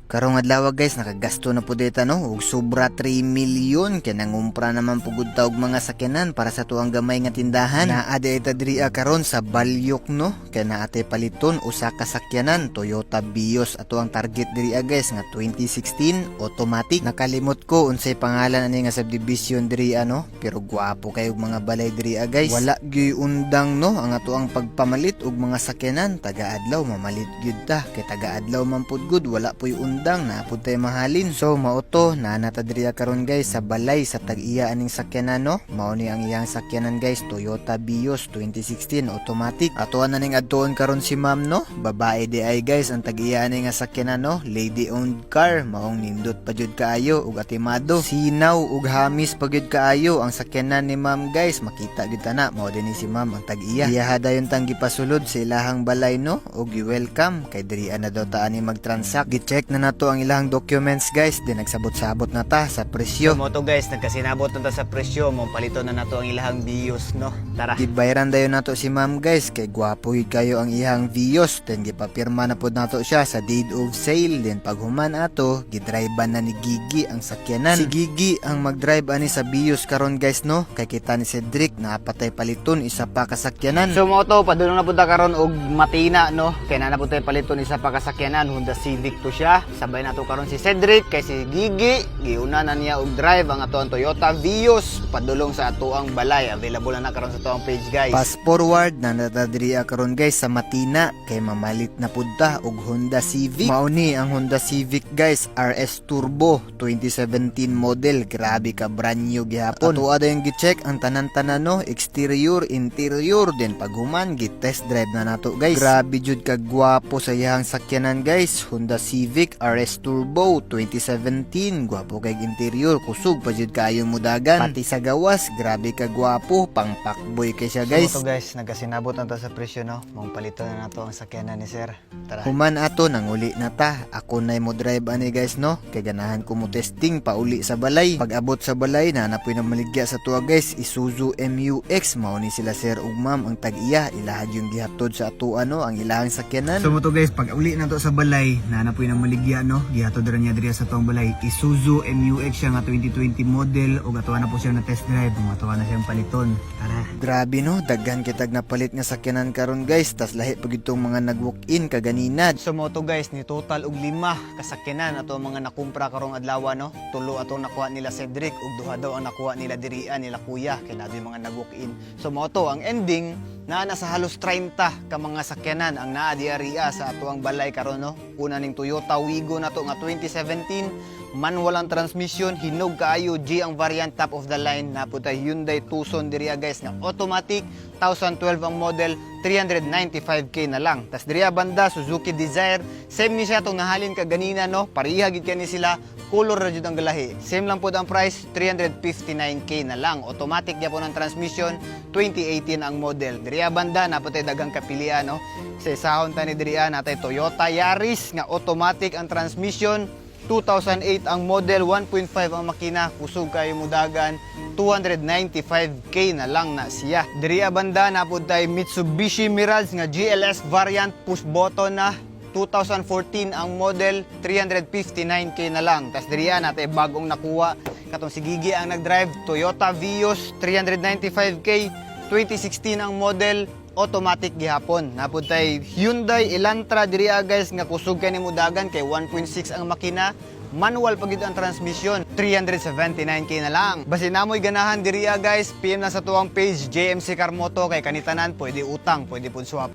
Karong adlaw guys, nakagasto na pud dita no og sobra 3 milyon kay nangumpra naman pugud ta og mga sakyanan para sa tuang gamay nga tindahan. Naa ita diri karon sa Balyok no, kay naate paliton usa ka sakyanan Toyota Vios ato ang target diri guys nga 2016 automatic. Nakalimot ko unsay pangalan ani nga subdivision diri ano, pero gwapo kay og mga balay diri guys. Wala gyud undang no ang ato ang pagpamalit og mga sakyanan, taga-adlaw mamalit gyud ta kay taga-adlaw man pud gud, wala puy undang na pud tay mahalin. So mao to nanata diri karon guys sa balay sa tag-iya aning sakyanan no. Mao ni ang iyang sakyanan guys, Toyota Vios 2016 automatic. Ato na ning adtuon karon si ma'am no, babae di ay guys ang tag-iya ani nga sakyanan no, lady owned car. Maong nindot pa jud kaayo ug atimado, sinaw ug hamis pa jud kaayo ang sakyanan ni ma'am guys. Makita gid ta na mao din si ma'am ang tag-iya. Iya dayon tang gipasulod sa ilahang balay no ug gi-welcome kay diri na daw ta ani mag-transact. Gi-check na nato ang ilahang documents guys, din nagsabot-sabot na ta sa presyo. So mo to guys, nagkasinabot na ta sa presyo, mo palito na nato ang ilahang Vios no. Tara. Gibayaran dayon nato si ma'am guys kay gwapo gid kayo ang ihang Vios. Then gipapirma na pud nato siya sa deed of sale. Then paghuman ato, gidrivean na ni Gigi ang sakyanan. Si Gigi ang magdrive ani sa Vios karon guys no, kay kita ni Cedric na patay paliton isa pa ka sakyanan. So mo to padulong na pud ta karon og Matina no, kay na pud tay paliton isa pa ka sakyanan, Honda Civic to siya. Sabay nato karon si Cedric kay si Gigi giuna na niya og drive ang ato ang Toyota Vios padulong sa ato ang balay. Available na karon sa ato ang page guys. Fast forward na natadiri karon guys sa Matina kay mamalit na pud ta og Honda Civic. Mao ni ang Honda Civic guys, RS Turbo 2017 model. Grabe ka, brand new gihapon. Ato ada yung gi-check ang tanan-tanan no, exterior, interior, then paghuman gi-test drive na nato guys. Grabe jud ka gwapo sa iyang sakyanan guys, Honda Civic RS Turbo 2017. Gwapo kay interior, kusog pa jud kaayo mudagan. Pati sa gawas, grabe ka gwapo, pang pakboy kay siya guys. So to guys, nagkasinabot na ta sa presyo no, mong palito na nato ang sakyanan ni sir. Tara. Human ato nang uli na ta. Ako nay mo drive ani guys no, kay ganahan ko mo testing pauli sa balay. Pag abot sa balay na napoy na maligya sa tuwa guys, Isuzu MUX. Mao ni sila sir ug ma'am ang tag-iya, ilahad yung gihatod sa ato ano ang ilahang sakyanan. So mo to guys, pag uli na to sa balay na napoy na maligya no, gihatod ra niya diri sa tuwang balay. Isuzu MUX siya nga 2020 model ug ato na po siya na test drive, ato na siyang paliton. Tara. Grabe no, daghan kitag napalit nga sakyanan karon guys, tas lahi pag itong mga nag-walk-in kaganina. So mo to guys, ni total og 5 kasakyanan ato mga nakumpra karong adlaw no. Tulo ato nakuha nila Cedric ug duha daw ang nakuha nila dirian nila kuya kay nadoy mga nag-walk-in. So mo to ang ending na sa halos 30 ka mga sakyanan ang naa diariya sa ato ang balay karon no. Una ning Toyota Wigo nato nga 2017, manual ang transmission, hinog kaayo, G ang variant, top of the line. Naputay Hyundai Tucson diriya guys na automatic, 2012 ang model, 395k na lang. Tas diriya banda Suzuki Desire, same ni siya tong nahalin kaganina no, pareha gid kani sila, color ra jud ang galahi. Same lang pud ang price, 359k na lang. Automatic gyapon ang transmission, 2018 ang model. Diriya banda naputay daghang kapilian no. Sa isahon tani diriya natay Toyota Yaris nga automatic ang transmission, 2008 ang model, 1.5 ang makina, kusog kayo mudagan, 295k na lang na siya. Diriya banda napud tay Mitsubishi Mirage nga GLS variant, push button na, 2014 ang model, 359k na lang. Tas diriya natay bagong nakuha katong si Gigi ang nagdrive, Toyota Vios 395k, 2016 ang model, automatic gihapon. Napud tay Hyundai Elantra diriya guys nga kusog kay ni mudagan kay 1.6 ang makina, manual pagid ang transmission, 379k na lang. Basi namoy ganahan diriya guys, PM na sa tuwang page JMC Carmoto kay kanitanan pwede utang, pwede pud swap.